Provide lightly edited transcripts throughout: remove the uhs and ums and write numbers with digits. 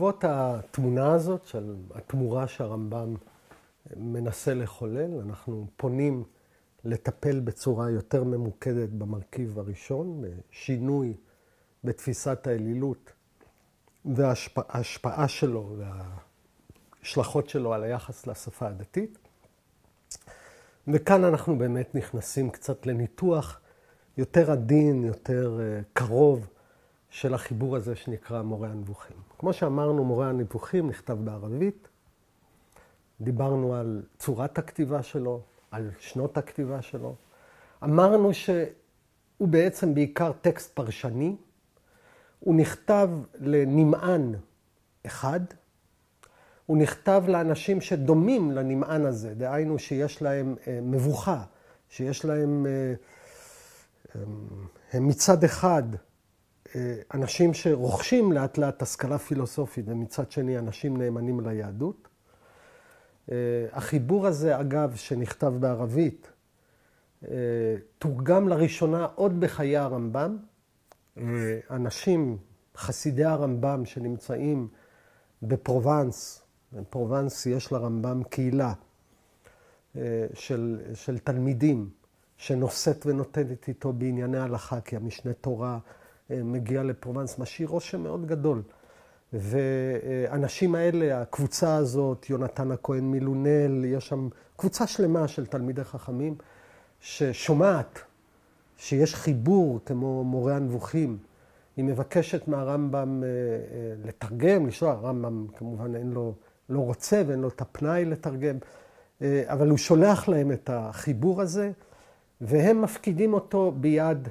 בעקבות התמונה הזאת של התמורה שהרמב"ם מנסה לחולל, אנחנו פונים לטפל בצורה יותר ממוקדת במרכיב הראשון, שינוי בתפיסת האלילות וההשפעה שלו וההשלכות שלו על היחס לשפה הדתית. וכאן אנחנו באמת נכנסים קצת לניתוח יותר עדין, יותר קרוב של החיבור הזה שנקרא מורה הנבוכים. כמו שאמרנו, מורה הנבוכים נכתב בערבית. דיברנו על צורת הכתיבה שלו, על שנות הכתיבה שלו. אמרנו שהוא בעצם בעיקר טקסט פרשני. הוא נכתב לנמען אחד. הוא נכתב לאנשים שדומים לנמען הזה, דהיינו שיש להם מבוכה, שיש להם הם מצד אחד אנשים שרוכשים לאט לאט השכלה פילוסופית, ומצד שני אנשים נאמנים ליהדות. החיבור הזה, אגב, שנכתב בערבית, תורגם לראשונה עוד בחיי הרמב"ם. אנשים, חסידי הרמב"ם שנמצאים בפרובנס, בפרובנס יש לרמב"ם קהילה של תלמידים שנושאת ונותנת איתו בענייני הלכה, כי המשנה תורה מגיע לפרובנס, משאיר רושם מאוד גדול. ואנשים האלה, הקבוצה הזאת, יונתן הכהן מילונל, יש שם קבוצה שלמה של תלמידי חכמים ששומעת שיש חיבור כמו מורה הנבוכים. היא מבקשת מהרמב"ם לתרגם, לשלוח, הרמב"ם כמובן לא רוצה ואין לו את הפנאי לתרגם, אבל הוא שולח להם את החיבור הזה, והם מפקידים אותו ביד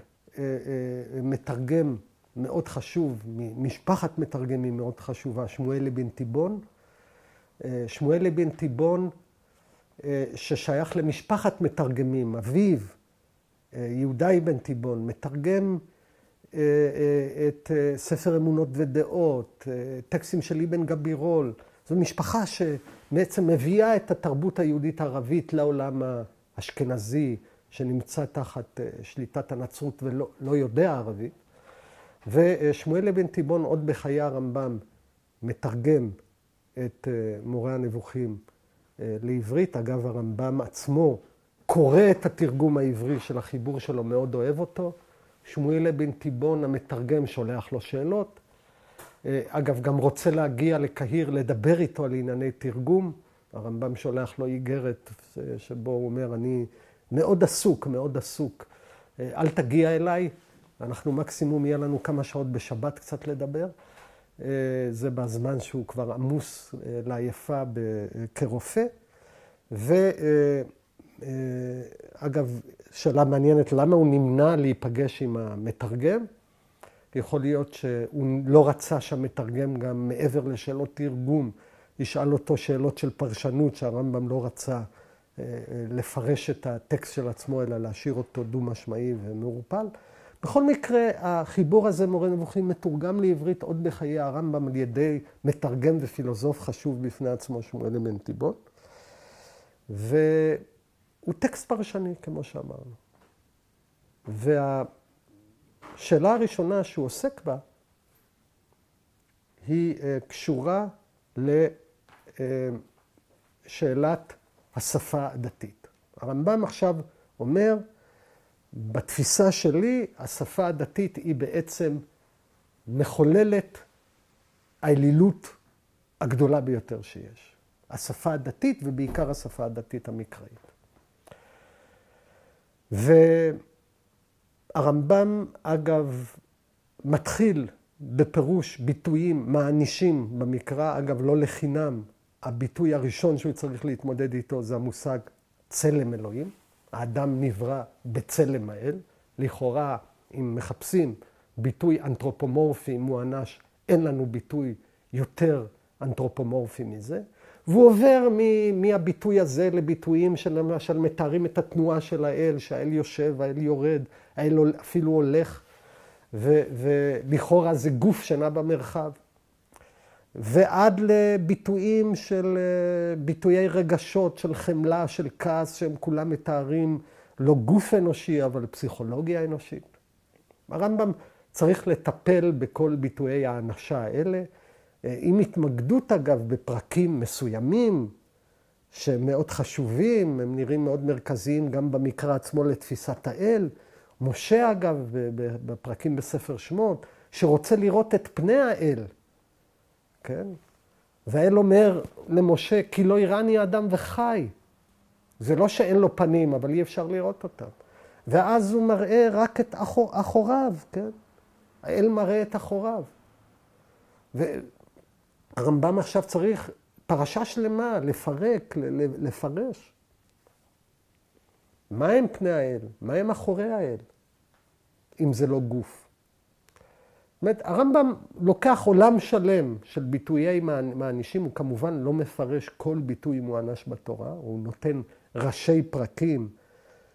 מתרגם מאוד חשוב, משפחת מתרגמים מאוד חשובה, שמואל אבן תיבון. שמואל אבן תיבון ששייך למשפחת מתרגמים, אביו, יהודה אבן תיבון, מתרגם את ספר אמונות ודעות, טקסטים של אבן גבירול. זו משפחה שבעצם מביאה את התרבות היהודית הערבית לעולם האשכנזי, שנמצא תחת שליטת הנצרות ולא יודע ערבית. ושמואל אבן תיבון עוד בחיי הרמב"ם מתרגם את מורה הנבוכים לעברית. אגב, הרמב"ם עצמו קורא את התרגום העברי של החיבור שלו, מאוד אוהב אותו. שמואל אבן תיבון המתרגם שולח לו שאלות. אגב, גם רוצה להגיע לקהיר לדבר איתו על ענייני תרגום. הרמב"ם שולח לו איגרת שבו הוא אומר, אני מאוד עסוק, מאוד עסוק. אל תגיע אליי, אנחנו מקסימום יהיה לנו כמה שעות בשבת קצת לדבר. זה בזמן שהוא כבר עמוס לעייפה כרופא. ואגב, שאלה מעניינת, למה הוא נמנע להיפגש עם המתרגם? יכול להיות שהוא לא רצה שהמתרגם גם מעבר לשאלות תרגום, ישאל אותו שאלות של פרשנות, שהרמב"ם לא רצה לפרש את הטקסט של עצמו, אלא להשאיר אותו דו-משמעי ומעורפל. בכל מקרה, החיבור הזה, מורה נבוכים, מתורגם לעברית עוד בחיי הרמב"ם על ידי מתרגם ופילוסוף חשוב בפני עצמו, שמואל אבן תיבון. והוא טקסט פרשני, כמו שאמרנו. והשאלה הראשונה שהוא עוסק בה, היא קשורה לשאלת השפה הדתית. הרמב"ם עכשיו אומר, בתפיסה שלי, השפה הדתית היא בעצם מחוללת האלילות הגדולה ביותר שיש. השפה הדתית ובעיקר השפה הדתית המקראית. והרמב"ם, אגב, מתחיל בפירוש ביטויים מענישים במקרא, אגב, לא לחינם. הביטוי הראשון שהוא צריך להתמודד איתו זה המושג צלם אלוהים. האדם נברא בצלם האל. לכאורה, אם מחפשים ביטוי אנתרופומורפי מואנש, אין לנו ביטוי יותר אנתרופומורפי מזה. והוא עובר מהביטוי הזה לביטויים שלמשל מתארים את התנועה של האל, שהאל יושב, האל יורד, האל אפילו הולך, ולכאורה זה גוף שנע במרחב. ועד לביטויים של ביטויי רגשות, של חמלה, של כעס, שהם כולם מתארים לא גוף אנושי, אבל פסיכולוגיה אנושית. הרמב"ם צריך לטפל בכל ביטויי האנשה האלה, עם התמקדות אגב בפרקים מסוימים, שמאוד חשובים, הם נראים מאוד מרכזיים גם במקרא עצמו לתפיסת האל. משה אגב, בפרקים בספר שמות, שרוצה לראות את פני האל, כן? והאל אומר למשה, כי לא יראני אדם וחי. זה לא שאין לו פנים, אבל אי אפשר לראות אותם. ואז הוא מראה רק את אחוריו, כן? האל מראה את אחוריו. והרמב"ם עכשיו צריך פרשה שלמה, לפרק, לפרש. מה הם פני האל? מה הם אחורי האל? אם זה לא גוף. זאת אומרת, הרמב"ם לוקח עולם שלם של ביטויי מענישים, הוא כמובן לא מפרש כל ביטוי מוענש בתורה, הוא נותן ראשי פרקים,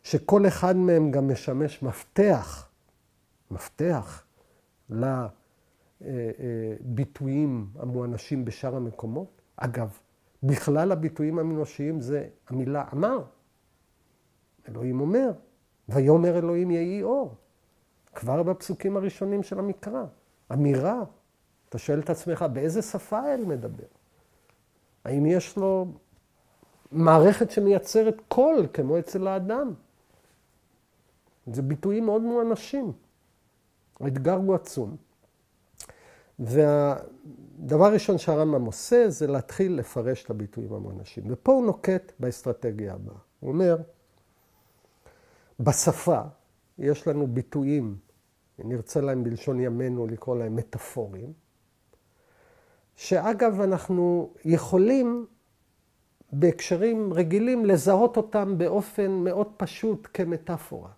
שכל אחד מהם גם משמש מפתח לביטויים המוענשים בשאר המקומות. אגב, בכלל הביטויים המנושיים זה המילה אמר. אלוהים אומר, ויאמר אלוהים יהי אור. כבר בפסוקים הראשונים של המקרא. אמירה. אתה שואל את עצמך, באיזה שפה האל מדבר? האם יש לו מערכת שמייצרת קול כמו אצל האדם? זה ביטויים מאוד מואנשים. האתגר הוא עצום. והדבר הראשון שהרמב"ם עושה זה להתחיל לפרש את הביטויים המואנשים. ופה הוא נוקט באסטרטגיה הבאה. הוא אומר, בשפה יש לנו ביטויים, נרצה להם בלשון ימינו לקרוא להם מטאפורים, שאגב אנחנו יכולים בהקשרים רגילים לזהות אותם באופן מאוד פשוט כמטאפורה.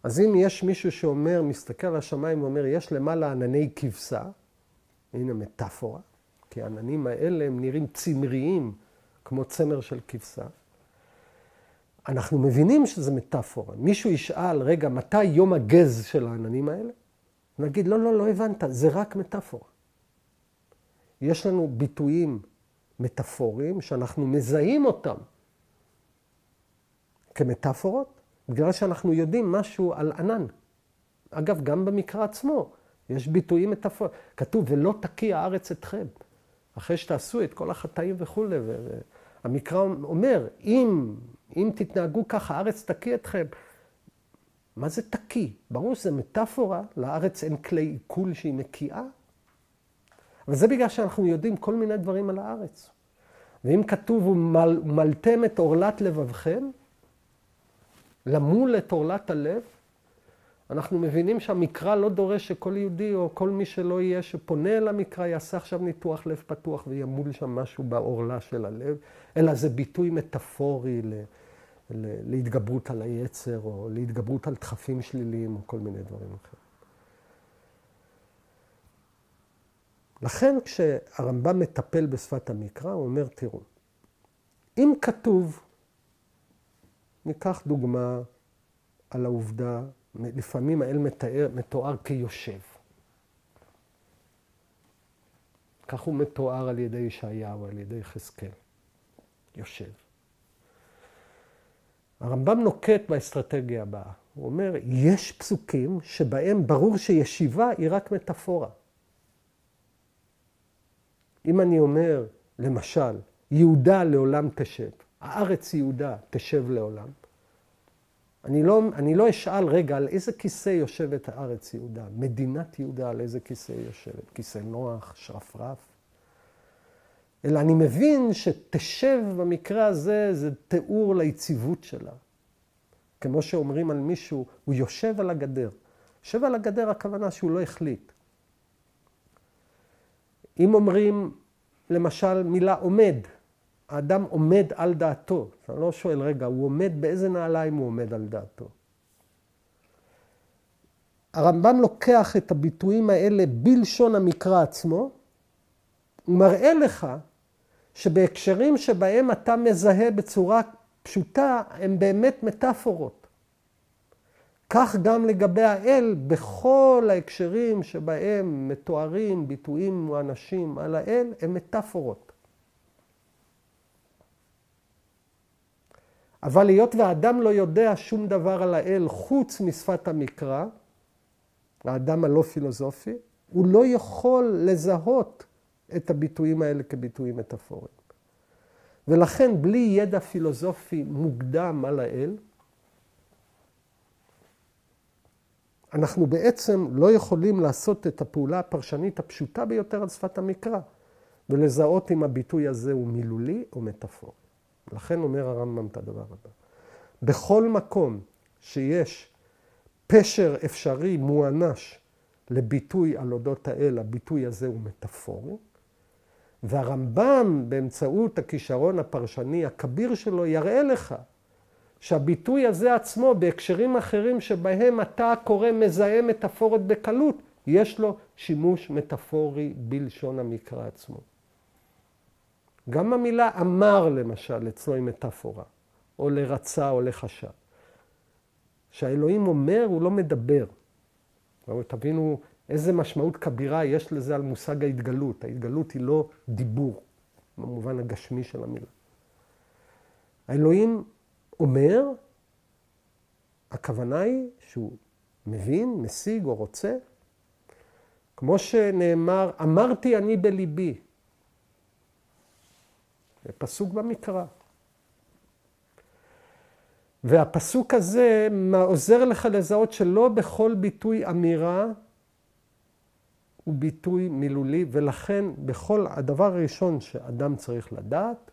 אז אם יש מישהו שאומר, מסתכל על השמיים ואומר, יש למעלה ענני כבשה, הנה מטאפורה, כי העננים האלה הם נראים צמריים, כמו צמר של כבשה. אנחנו מבינים שזה מטאפורה. מישהו ישאל, רגע, מתי יום הגז של העננים האלה? נגיד, לא הבנת, זה רק מטאפורה. יש לנו ביטויים מטאפוריים שאנחנו מזהים אותם כמטאפורות, בגלל שאנחנו יודעים משהו על ענן. אגב, גם במקרא עצמו יש ביטויים מטאפוריים. כתוב, ולא תקיא הארץ אתכם. אחרי שתעשו את כל החטאים וכו'. המקרא אומר, אם תתנהגו ככה, הארץ תקיא אתכם. מה זה תקיא? ברור שזה מטאפורה, לארץ אין כלי עיכול שהיא מקיאה. אבל זה בגלל שאנחנו יודעים כל מיני דברים על הארץ. ואם כתוב, ומלתם את עורלת לבבכם, למול את עורלת הלב, אנחנו מבינים שהמקרא לא דורש שכל יהודי או כל מי שלא יהיה שפונה אל המקרא יעשה עכשיו ניתוח לב פתוח וימול שם משהו בעורלה של הלב, אלא זה ביטוי מטאפורי להתגברות על היצר או להתגברות על דחפים שליליים או כל מיני דברים אחרים. לכן כשהרמב"ם מטפל בשפת המקרא, הוא אומר, תראו, אם כתוב, ניקח דוגמה על העובדה, לפעמים האל מתואר כיושב. כך הוא מתואר על ידי ישעיהו, על ידי יחזקאל. יושב. הרמב"ם נוקט באסטרטגיה הבאה. הוא אומר, יש פסוקים שבהם ברור שישיבה היא רק מטאפורה. אם אני אומר, למשל, יהודה לעולם תשב, הארץ יהודה תשב לעולם, אני לא אשאל רגע על איזה כיסא יושבת הארץ יהודה, מדינת יהודה על איזה כיסא יושבת, כיסא נוח, שרפרף. אלא אני מבין שתשב במקרה הזה זה תיאור ליציבות שלה. כמו שאומרים על מישהו, הוא יושב על הגדר. יושב על הגדר הכוונה שהוא לא החליט. אם אומרים למשל מילה עומד, האדם עומד על דעתו. אתה לא שואל, רגע, הוא עומד באיזה נעליים הוא עומד על דעתו? הרמב"ם לוקח את הביטויים האלה בלשון המקרא עצמו, הוא מראה לך שבהקשרים שבהם אתה מזהה בצורה פשוטה, הם באמת מטאפורות. כך גם לגבי האל, בכל ההקשרים שבהם מתוארים ביטויים מואנשים על האל, הם מטאפורות. אבל היות והאדם לא יודע שום דבר על האל חוץ משפת המקרא, האדם הלא פילוסופי, הוא לא יכול לזהות את הביטויים האלה כביטויים מטאפוריים. ולכן בלי ידע פילוסופי מוקדם על האל, אנחנו בעצם לא יכולים לעשות את הפעולה הפרשנית הפשוטה ביותר על שפת המקרא, ולזהות אם הביטוי הזה הוא מילולי או מטאפורי. לכן אומר הרמב"ם את הדבר הבא. בכל מקום שיש פשר אפשרי מואנש לביטוי על אודות האל, הביטוי הזה הוא מטאפורי, והרמב"ם באמצעות הכישרון הפרשני הכביר שלו יראה לך שהביטוי הזה עצמו בהקשרים אחרים שבהם אתה קורא מזהה מטאפורות בקלות, יש לו שימוש מטאפורי בלשון המקרא עצמו. גם המילה אמר למשל אצלו היא מטאפורה, או לרצה או לחשב. שהאלוהים אומר הוא לא מדבר. תבינו איזה משמעות כבירה יש לזה על מושג ההתגלות. ההתגלות היא לא דיבור, במובן הגשמי של המילה. האלוהים אומר, הכוונה היא שהוא מבין, משיג או רוצה. כמו שנאמר, אמרתי אני בליבי. זה פסוק במקרא. והפסוק הזה עוזר לך לזהות שלא בכל ביטוי אמירה הוא ביטוי מילולי, ולכן הדבר הראשון שאדם צריך לדעת,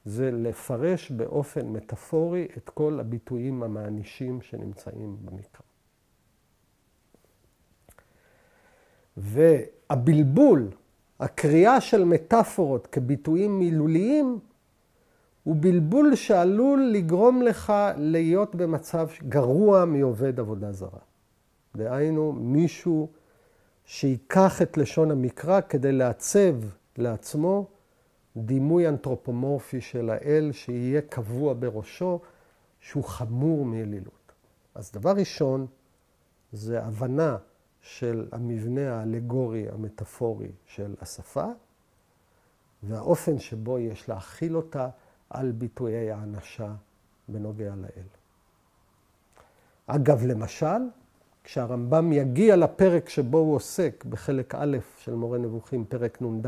זה לפרש באופן מטאפורי את כל הביטויים המענישים שנמצאים במקרא. והבלבול, הקריאה של מטאפורות כביטויים מילוליים, הוא בלבול שעלול לגרום לך להיות במצב גרוע מעובד עבודה זרה. דהיינו, מישהו שיקח את לשון המקרא כדי לעצב לעצמו דימוי אנתרופומורפי של האל שיהיה קבוע בראשו, שהוא חמור מאלילות. אז דבר ראשון, זה הבנה של המבנה האלגורי המטאפורי של השפה, והאופן שבו יש להכיל אותה על ביטויי האנשה בנוגע לאל. אגב, למשל, כשהרמב"ם יגיע לפרק שבו הוא עוסק, בחלק א' של מורה נבוכים, פרק נ"ד,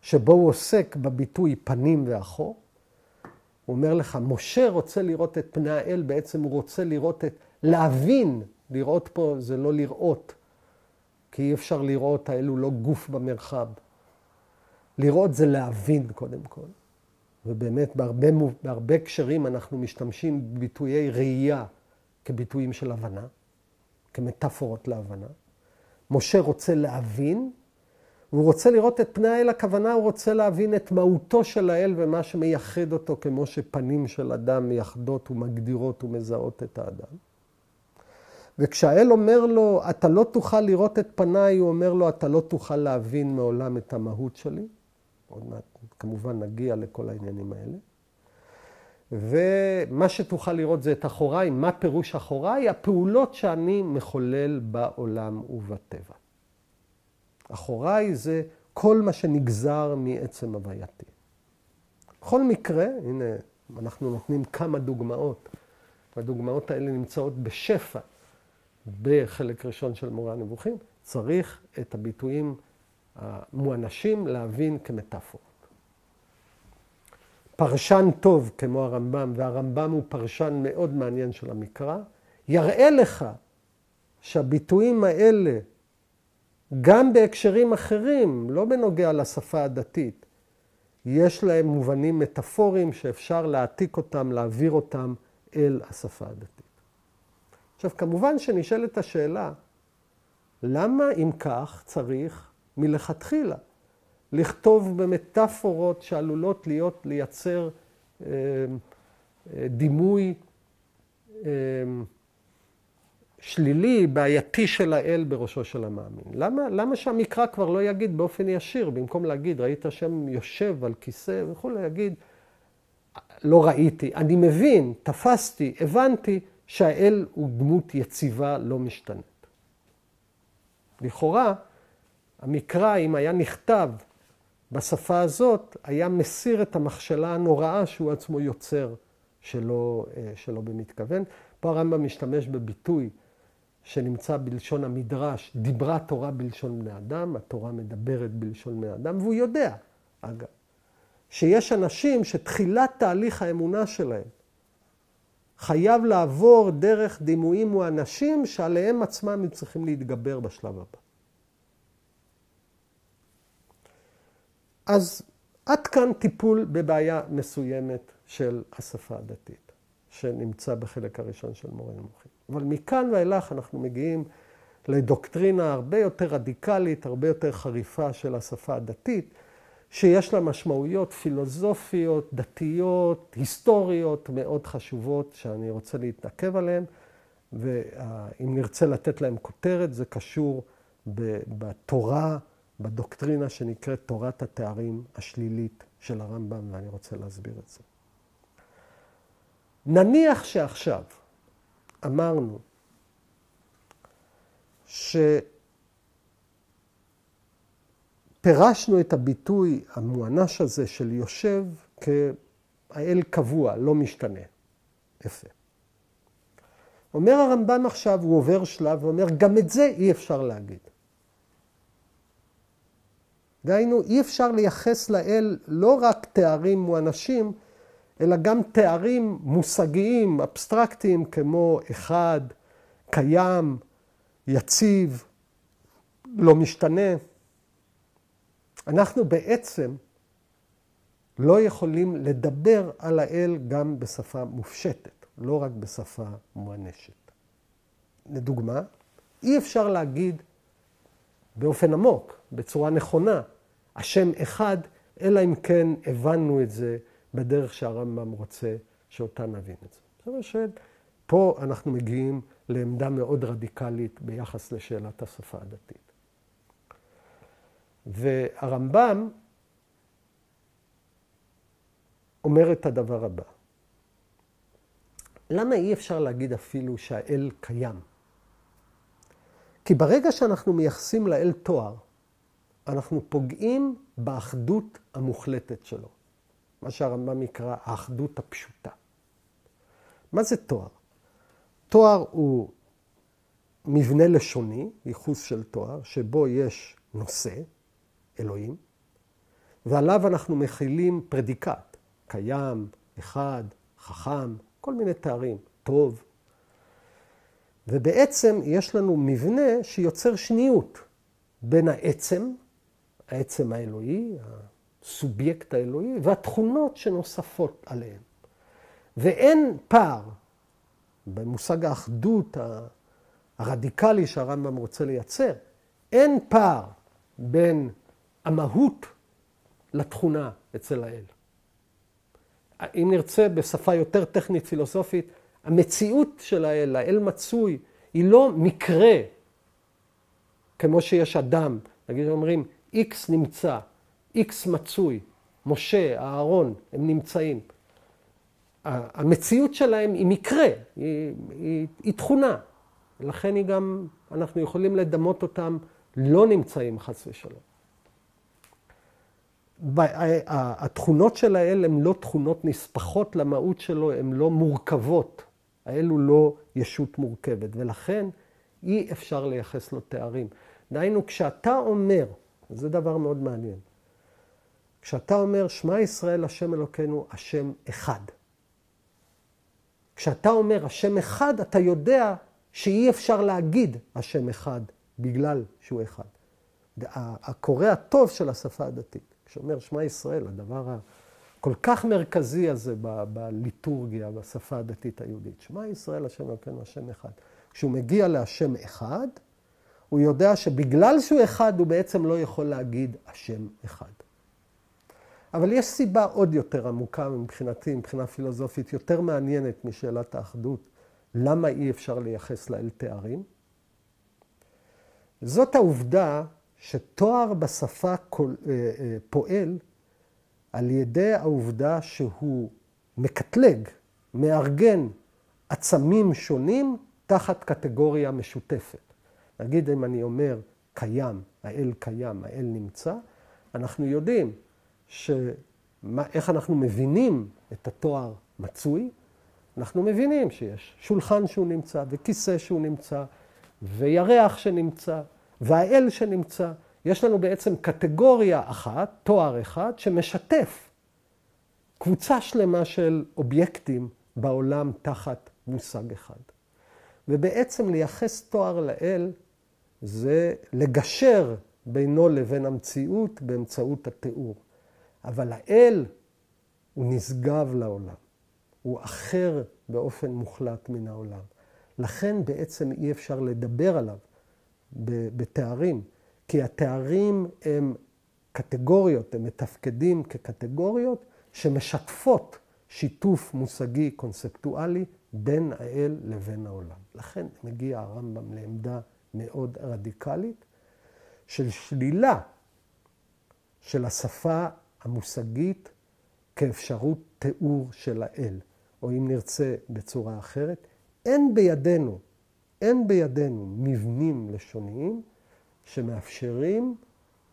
שבו הוא עוסק בביטוי פנים ואחור, הוא אומר לך, משה רוצה לראות את פני האל, בעצם הוא רוצה להבין, לראות פה זה לא לראות, כי אי אפשר לראות, האל הוא לא גוף במרחב. לראות זה להבין קודם כל. ובאמת בהרבה קשרים אנחנו משתמשים בביטויי ראייה כביטויים של הבנה, כמטאפורות להבנה. משה רוצה להבין, והוא רוצה לראות את פני האל, הכוונה הוא רוצה להבין את מהותו של האל ומה שמייחד אותו, כמו שפנים של אדם מייחדות ומגדירות ומזהות את האדם. וכשהאל אומר לו, אתה לא תוכל לראות את פניי, הוא אומר לו, אתה לא תוכל להבין מעולם את המהות שלי. עוד מעט, כמובן נגיע לכל העניינים האלה. ומה שתוכל לראות זה את אחוריי. מה פירוש אחוריי? הפעולות שאני מחולל בעולם ובטבע. אחוריי זה כל מה שנגזר מעצם הווייתי. בכל מקרה, הנה, אנחנו נותנים כמה דוגמאות. והדוגמאות האלה נמצאות בשפע בחלק ראשון של מורה הנבוכים. צריך את הביטויים המואנשים להבין כמטאפורות. פרשן טוב כמו הרמב"ם, והרמב"ם הוא פרשן מאוד מעניין של המקרא, יראה לך שהביטויים האלה, גם בהקשרים אחרים, לא בנוגע לשפה הדתית, יש להם מובנים מטאפוריים שאפשר להעתיק אותם, להעביר אותם אל השפה הדתית. עכשיו, כמובן שנשאלת השאלה, למה אם כך צריך מלכתחילה לכתוב במטאפורות שעלולות לייצר דימוי שלילי, בעייתי של האל בראשו של המאמין? למה שהמקרא כבר לא יגיד באופן ישיר, במקום להגיד, ראית השם יושב על כיסא וכו', להגיד, לא ראיתי, אני מבין, תפסתי, הבנתי שהאל הוא דמות יציבה, לא משתנית. לכאורה, המקרא, אם היה נכתב בשפה הזאת, היה מסיר את המכשלה הנוראה שהוא עצמו יוצר שלא במתכוון. פה הרמב"ם משתמש בביטוי שנמצא בלשון המדרש, דיברה תורה בלשון בני אדם, התורה מדברת בלשון בני אדם, והוא יודע, אגב, שיש אנשים שתחילת תהליך האמונה שלהם חייב לעבור דרך דימויים או אנשים שעליהם עצמם הם צריכים להתגבר בשלב הבא. אז עד כאן טיפול בבעיה מסוימת של השפה הדתית, שנמצא בחלק הראשון של מורה נבוכים. אבל מכאן ואילך אנחנו מגיעים לדוקטרינה הרבה יותר רדיקלית, הרבה יותר חריפה של השפה הדתית, שיש לה משמעויות פילוסופיות, דתיות, היסטוריות מאוד חשובות שאני רוצה להתנקב עליהן, ואם נרצה לתת להם כותרת, זה קשור בתורה, בדוקטרינה שנקראת תורת התארים השלילית של הרמב"ם, ואני רוצה להסביר את זה. נניח שעכשיו אמרנו פירשנו את הביטוי המואנש הזה של יושב כאל קבוע, לא משתנה. יפה. אומר הרמב"ם עכשיו, הוא עובר שלב ואומר, גם את זה אי אפשר להגיד. דהיינו, אי אפשר לייחס לאל לא רק תארים מואנשים, אלא גם תארים מושגיים, אבסטרקטיים, כמו אחד, קיים, יציב, לא משתנה. אנחנו בעצם לא יכולים לדבר על האל גם בשפה מופשטת, לא רק בשפה מואנשת. לדוגמה, אי אפשר להגיד באופן עמוק, בצורה נכונה, השם אחד, אלא אם כן הבנו את זה בדרך שהרמב"ם רוצה שאותה נבין את זה. זאת אומרת שפה אנחנו מגיעים לעמדה מאוד רדיקלית ביחס לשאלת השפה הדתית. והרמב"ם אומר את הדבר הבא. למה אי אפשר להגיד אפילו שהאל קיים? כי ברגע שאנחנו מייחסים לאל תואר, אנחנו פוגעים באחדות המוחלטת שלו. מה שהרמב"ם יקרא האחדות הפשוטה. מה זה תואר? תואר הוא מבנה לשוני, ייחוס של תואר, שבו יש נושא, אלוהים, ועליו אנחנו מכילים פרדיקט, קיים, אחד, חכם, כל מיני תארים, טוב. ובעצם יש לנו מבנה שיוצר שניות בין העצם האלוהי, הסובייקט האלוהי, והתכונות שנוספות עליהם. ואין פער במושג האחדות הרדיקלי שהרמב"ם רוצה לייצר, אין פער בין המהות לתכונה אצל האל. אם נרצה בשפה יותר טכנית פילוסופית, המציאות של האל, האל מצוי, היא לא מקרה, כמו שיש אדם. נגיד אומרים, X נמצא, X מצוי, משה, אהרון, הם נמצאים. המציאות שלהם היא מקרה, היא תכונה. לכן היא גם, אנחנו יכולים לדמות אותם, לא נמצאים חס ושלום. התכונות של האל הן לא תכונות נספחות למהות שלו, הן לא מורכבות. האל הוא לא ישות מורכבת, ולכן אי אפשר לייחס לו תארים. דהיינו, כשאתה אומר, זה דבר מאוד מעניין, כשאתה אומר, שמע ישראל השם אלוקינו, השם אחד. כשאתה אומר השם אחד, אתה יודע שאי אפשר להגיד השם אחד, בגלל שהוא אחד. הקורא הטוב של השפה הדתית, כשאומר שמע ישראל, הדבר הכל כך מרכזי הזה בליטורגיה, בשפה הדתית היהודית, שמע ישראל השם אלוקינו, השם אחד. כשהוא מגיע להשם אחד, הוא יודע שבגלל שהוא אחד, הוא בעצם לא יכול להגיד השם אחד. אבל יש סיבה עוד יותר עמוקה מבחינתי, מבחינה פילוסופית, יותר מעניינת משאלת האחדות, למה אי אפשר לייחס לאל תארים. זאת העובדה שתואר בשפה פועל על ידי העובדה שהוא מקטלג, מארגן עצמים שונים תחת קטגוריה משותפת. נגיד אם אני אומר קיים, האל קיים, האל נמצא, אנחנו יודעים איך אנחנו מבינים את התואר מצוי. אנחנו מבינים שיש שולחן שהוא נמצא וכיסא שהוא נמצא וירח שנמצא, והאל שנמצא. יש לנו בעצם קטגוריה אחת, תואר אחד, שמשתף קבוצה שלמה של אובייקטים בעולם תחת מושג אחד. ובעצם לייחס תואר לאל זה לגשר בינו לבין המציאות באמצעות התיאור. אבל האל הוא נשגב לעולם. הוא אחר באופן מוחלט מן העולם. לכן בעצם אי אפשר לדבר עליו בתארים, כי התארים הם קטגוריות, הם מתפקדים כקטגוריות שמשתפות שיתוף מושגי קונספטואלי בין האל לבין העולם. לכן מגיע הרמב"ם לעמדה מאוד רדיקלית של שלילה של השפה המושגית כאפשרות תיאור של האל, או אם נרצה בצורה אחרת, אין בידינו מבנים לשוניים שמאפשרים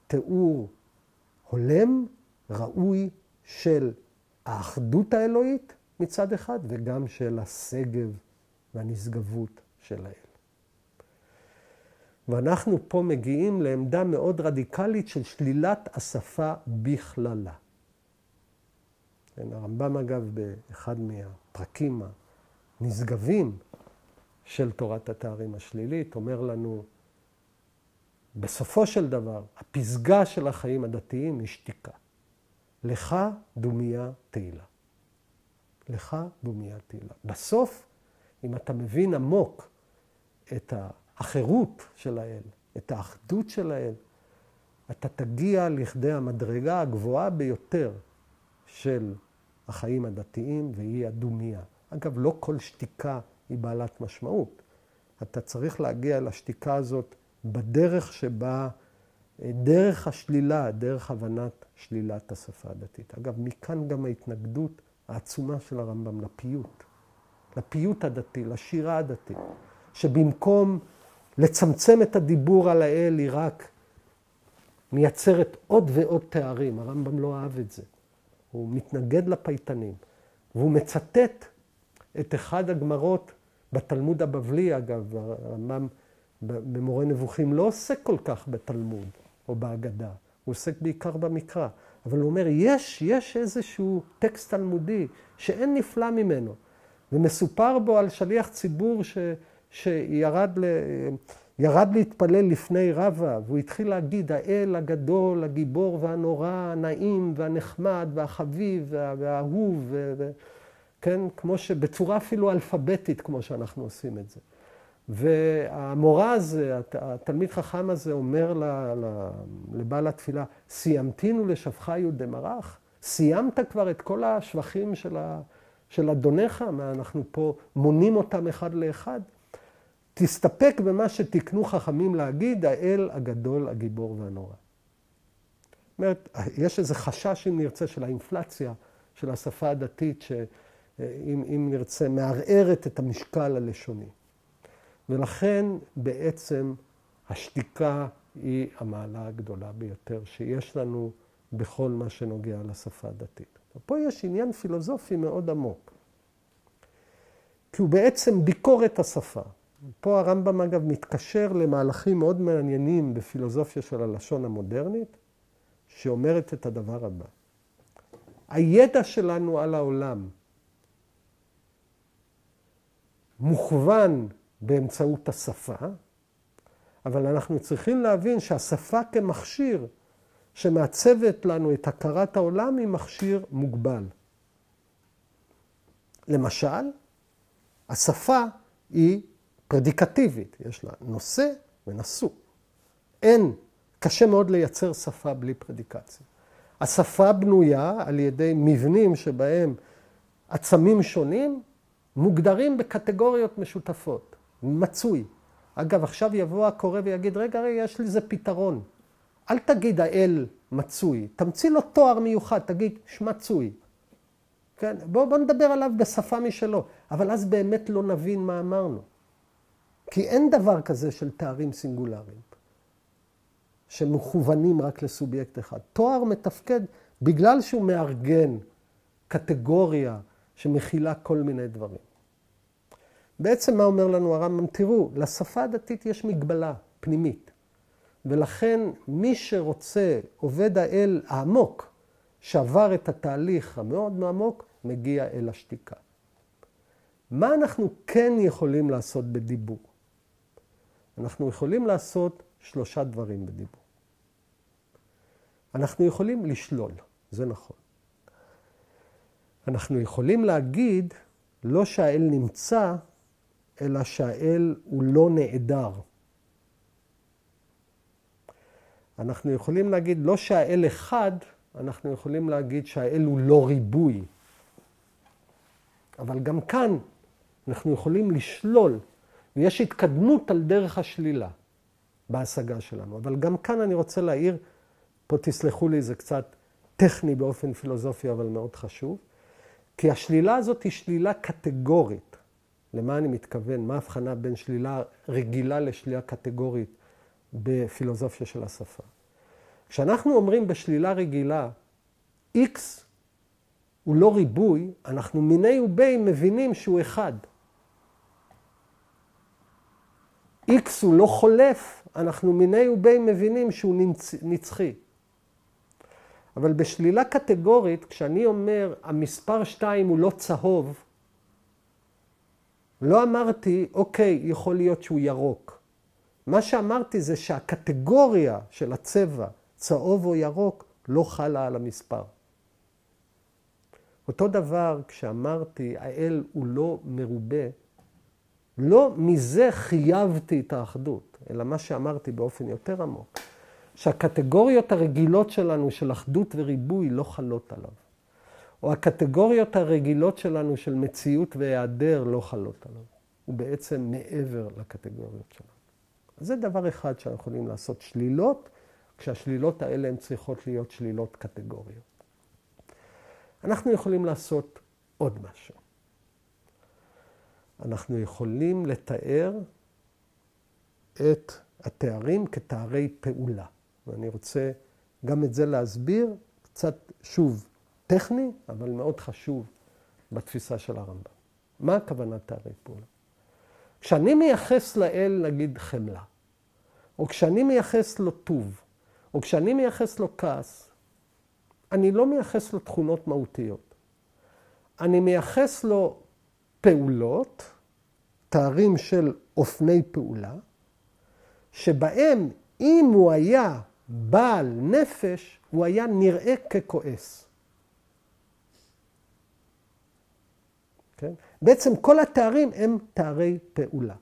תיאור הולם, ראוי של האחדות האלוהית מצד אחד, וגם של השגב והנשגבות של האל. ואנחנו פה מגיעים לעמדה מאוד רדיקלית של שלילת השפה בכללה. הרמב"ם אגב באחד מהפרקים הנשגבים של תורת התארים השלילית אומר לנו, בסופו של דבר, הפסגה של החיים הדתיים היא שתיקה. לך דומיה תהילה. לך דומיה תהילה. בסוף, אם אתה מבין עמוק את האחרות של האל, את האחדות של האל, אתה תגיע לכדי המדרגה הגבוהה ביותר של החיים הדתיים, והיא הדומיה. אגב, לא כל שתיקה היא בעלת משמעות. אתה צריך להגיע לשתיקה הזאת בדרך שבה, דרך השלילה, דרך הבנת שלילת השפה הדתית. אגב, מכאן גם ההתנגדות העצומה של הרמב"ם לפיוט הדתי, לשירה הדתית, שבמקום לצמצם את הדיבור על האל, היא רק מייצרת עוד ועוד תארים. הרמב"ם לא אהב את זה. הוא מתנגד לפייטנים, והוא מצטט את אחד הגמרות בתלמוד הבבלי, אגב, הרמב"ם במורה נבוכים לא עוסק כל כך בתלמוד או בהגדה, הוא עוסק בעיקר במקרא, אבל הוא אומר, יש איזשהו טקסט תלמודי שאין נפלא ממנו, ומסופר בו על שליח ציבור שירד להתפלל לפני רבא, והוא התחיל להגיד, האל הגדול, הגיבור והנורא, הנעים והנחמד והחביב והאהוב, כן? כמו שבצורה אפילו אלפביתית, כמו שאנחנו עושים את זה. והמורה הזה, התלמיד חכם הזה אומר לבעל התפילה, סיימתינו לשבחה דמרח? סיימת כבר את כל השבחים של אדונך? מה אנחנו פה מונים אותם אחד לאחד? תסתפק במה שתקנו חכמים להגיד, האל הגדול, הגיבור והנורא. זאת אומרת, יש איזה חשש, אם נרצה, של האינפלציה של השפה הדתית, שאם נרצה, מערערת את המשקל הלשוני. ולכן בעצם השתיקה היא המעלה הגדולה ביותר שיש לנו בכל מה שנוגע לשפה הדתית. פה יש עניין פילוסופי מאוד עמוק. כי הוא בעצם ביקורת השפה. פה הרמב"ם אגב מתקשר למהלכים מאוד מעניינים בפילוסופיה של הלשון המודרנית, שאומרת את הדבר הבא. הידע שלנו על העולם מוכוון באמצעות השפה, אבל אנחנו צריכים להבין שהשפה כמכשיר שמעצבת לנו את הכרת העולם היא מכשיר מוגבל. למשל, השפה היא פרדיקטיבית, יש לה נושא ונשוא. קשה מאוד לייצר שפה בלי פרדיקציה. השפה בנויה על ידי מבנים שבהם עצמים שונים מוגדרים בקטגוריות משותפות. מצוי. אגב, עכשיו יבוא הקורא ויגיד, רגע, יש לזה פתרון. אל תגיד האל מצוי, תמציא לו תואר מיוחד, תגיד שמצוי. כן? בוא נדבר עליו בשפה משלו, אבל אז באמת לא נבין מה אמרנו. כי אין דבר כזה של תארים סינגולריים, שמכוונים רק לסובייקט אחד. תואר מתפקד בגלל שהוא מארגן קטגוריה שמכילה כל מיני דברים. בעצם מה אומר לנו הרמב"ם? תראו, לשפה הדתית יש מגבלה פנימית. ולכן מי שרוצה, עובד האל העמוק, שעבר את התהליך המאוד עמוק, מגיע אל השתיקה. מה אנחנו כן יכולים לעשות בדיבור? אנחנו יכולים לעשות 3 דברים בדיבור. אנחנו יכולים לשלול, זה נכון. אנחנו יכולים להגיד לא שהאל נמצא, אלא שהאל הוא לא נעדר. אנחנו יכולים להגיד לא שהאל אחד, אנחנו יכולים להגיד שהאל הוא לא ריבוי. אבל גם כאן אנחנו יכולים לשלול, ויש התקדמות על דרך השלילה בהשגה שלנו. אבל גם כאן אני רוצה להעיר, פה תסלחו לי, זה קצת טכני באופן פילוסופי, אבל מאוד חשוב. כי השלילה הזאת היא שלילה קטגורית. למה אני מתכוון? מה ההבחנה בין שלילה רגילה לשלילה קטגורית בפילוסופיה של השפה? כשאנחנו אומרים בשלילה רגילה, X הוא לא ריבוי, אנחנו מיני ובי מבינים שהוא אחד. X הוא לא חולף, אנחנו מיני ובי מבינים שהוא נצחי. אבל בשלילה קטגורית, כשאני אומר, המספר 2 הוא לא צהוב, לא אמרתי, אוקיי, יכול להיות שהוא ירוק. מה שאמרתי זה שהקטגוריה של הצבע, צהוב או ירוק, לא חלה על המספר. אותו דבר כשאמרתי, האל הוא לא מרובה, לא מזה חייבתי את האחדות, אלא מה שאמרתי באופן יותר עמוק. שהקטגוריות הרגילות שלנו של אחדות וריבוי לא חלות עליו. או הקטגוריות הרגילות שלנו של מציאות והיעדר לא חלות עליו. הוא בעצם מעבר לקטגוריות שלנו. אז זה דבר אחד שאנחנו יכולים לעשות שלילות, כשהשלילות האלה הן צריכות להיות שלילות קטגוריות. אנחנו יכולים לעשות עוד משהו. אנחנו יכולים לתאר את התארים כתארי פעולה. ואני רוצה גם את זה להסביר, קצת שוב טכני, אבל מאוד חשוב בתפיסה של הרמב"ם. מה הכוונה תארי פעולה? כשאני מייחס לאל, נגיד, חמלה, או כשאני מייחס לו טוב, או כשאני מייחס לו כעס, אני לא מייחס לו תכונות מהותיות. אני מייחס לו פעולות, תארים של אופני פעולה, שבהם אם הוא היה בעל נפש, הוא היה נראה ככועס. כן? בעצם כל התארים הם תארי פעולה.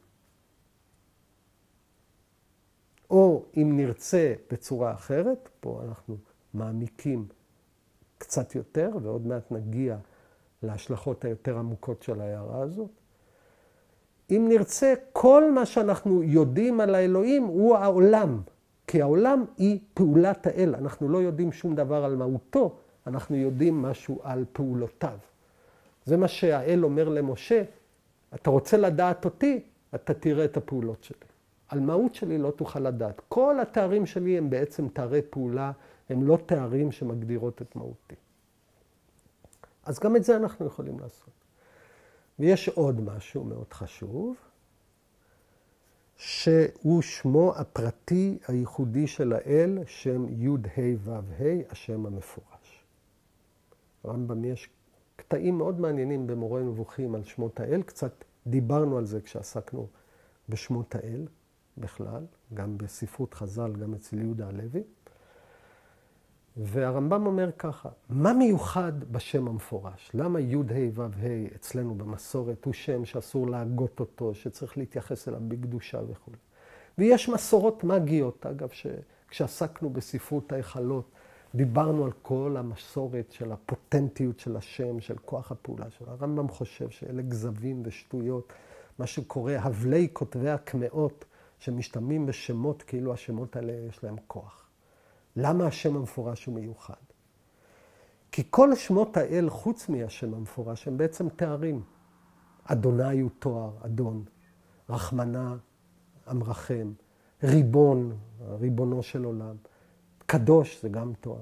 או אם נרצה בצורה אחרת, פה אנחנו מעמיקים קצת יותר, ועוד מעט נגיע להשלכות היותר עמוקות של ההערה הזאת. אם נרצה, כל מה שאנחנו יודעים על האלוהים הוא העולם. כי העולם היא פעולת האל. אנחנו לא יודעים שום דבר על מהותו, אנחנו יודעים משהו על פעולותיו. זה מה שהאל אומר למשה, אתה רוצה לדעת אותי, אתה תראה את הפעולות שלי. על מהות שלי לא תוכל לדעת. כל התארים שלי הם בעצם תארי פעולה, הם לא תארים שמגדירות את מהותי. אז גם את זה אנחנו יכולים לעשות. ויש עוד משהו מאוד חשוב, שהוא שמו הפרטי הייחודי של האל, שם י' ה' ו' ה', השם המפורש. הרמב"ם יש קטעים מאוד מעניינים במורה נבוכים על שמות האל, קצת דיברנו על זה כשעסקנו בשמות האל בכלל, גם בספרות חז"ל, גם אצל יהודה הלוי. והרמב"ם אומר ככה, מה מיוחד בשם המפורש? למה י' ה' ו' ה' אצלנו במסורת הוא שם שאסור להגות אותו, שצריך להתייחס אליו בקדושה וכו'. ויש מסורות מגיות, אגב, כשעסקנו בספרות ההיכלות, דיברנו על כל המסורת של הפוטנטיות של השם, של כוח הפעולה שלו. הרמב"ם חושב שאלה גזבים ושטויות, מה שקורה, הבלי כותבי הקמאות שמשתמעים בשמות כאילו השמות האלה יש להם כוח. למה השם המפורש הוא מיוחד? כי כל שמות האל חוץ מהשם המפורש הם בעצם תארים. אדוני הוא תואר, אדון. רחמנה, המרחם. ריבון, ריבונו של עולם. קדוש זה גם תואר.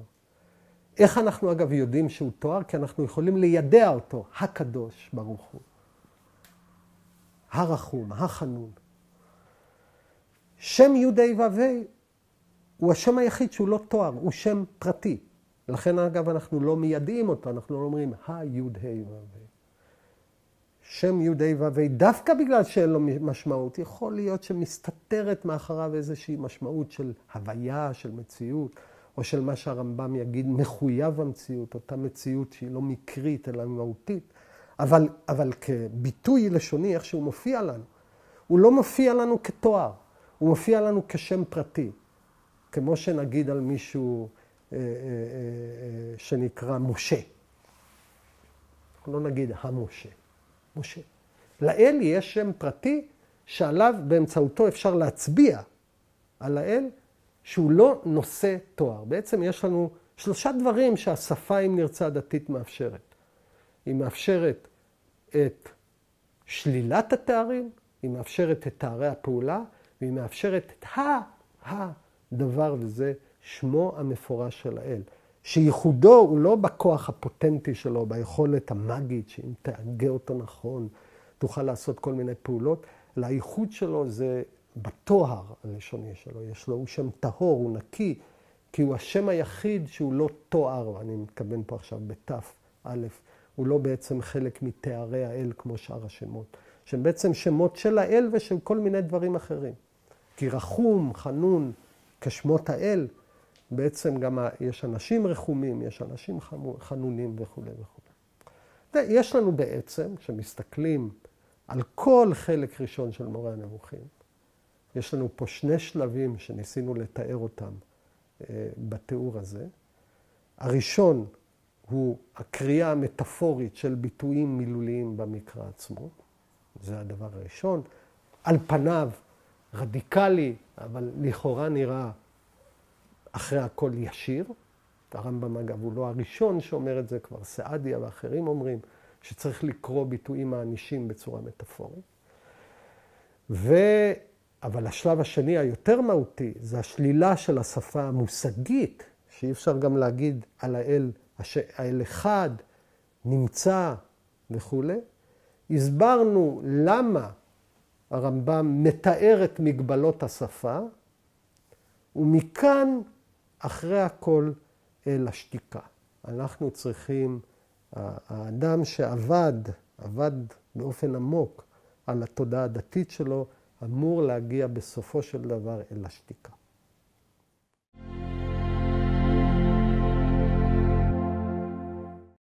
איך אנחנו אגב יודעים שהוא תואר? כי אנחנו יכולים לידע אותו, הקדוש ברוך הוא. הרחום, החנון. שם י' ה' ו' הוא השם היחיד שהוא לא תואר, הוא שם פרטי. לכן אגב אנחנו לא מיידעים אותו, אנחנו לא אומרים הי' ה' ו'. שם י' ה' ו' דווקא בגלל שאין לו משמעות, יכול להיות שמסתתרת מאחריו איזושהי משמעות של הוויה, של מציאות, או של מה שהרמב"ם יגיד מחויב המציאות, אותה מציאות שהיא לא מקרית אלא מהותית, אבל כביטוי לשוני, איך שהוא מופיע לנו, הוא לא מופיע לנו כתואר, הוא מופיע לנו כשם פרטי, כמו שנגיד על מישהו שנקרא משה. אנחנו לא נגיד המשה, משה. לאל יש שם פרטי שעליו באמצעותו אפשר להצביע על האל שהוא לא נושא תואר. בעצם יש לנו 3 דברים שהשפה, אם נרצה, הדתית מאפשרת. היא מאפשרת את שלילת התארים, היא מאפשרת את תארי הפעולה, והיא מאפשרת את הדבר, וזה שמו המפורש של האל. שייחודו הוא לא בכוח הפוטנטי שלו, ביכולת המאגית, שאם תהגה אותו נכון, תוכל לעשות כל מיני פעולות, אלא הייחוד שלו זה בתואר הלשוני שלו. יש לו, הוא שם טהור, הוא נקי, כי הוא השם היחיד שהוא לא תואר, ואני מתכוון פה עכשיו בתף א', הוא לא בעצם חלק מתארי האל כמו שאר השמות, שהם בעצם שמות של האל ושל כל מיני דברים אחרים. כי רחום, חנון, כשמות האל, בעצם גם יש אנשים רחומים, יש אנשים חנונים וכו' וכו'. יש לנו בעצם, כשמסתכלים על כל חלק ראשון של מורה הנבוכים, יש לנו פה 2 שלבים שניסינו לתאר אותם בתיאור הזה. הראשון הוא הקריאה המטאפורית של ביטויים מילוליים במקרא עצמו. זה הדבר הראשון. על פניו רדיקלי, אבל לכאורה נראה אחרי הכל ישיר. הרמב"ם אגב הוא לא הראשון שאומר את זה, כבר סעדיה ואחרים אומרים שצריך לקרוא ביטויים מענישים בצורה מטאפורית. אבל השלב השני היותר מהותי זה השלילה של השפה המושגית, שאי אפשר גם להגיד על האל אחד, נמצא וכו'. הסברנו למה הרמב"ם מתאר את מגבלות השפה, ומכאן אחרי הכל אל השתיקה. אנחנו צריכים, האדם שעבד באופן עמוק על התודעה הדתית שלו, אמור להגיע בסופו של דבר אל השתיקה.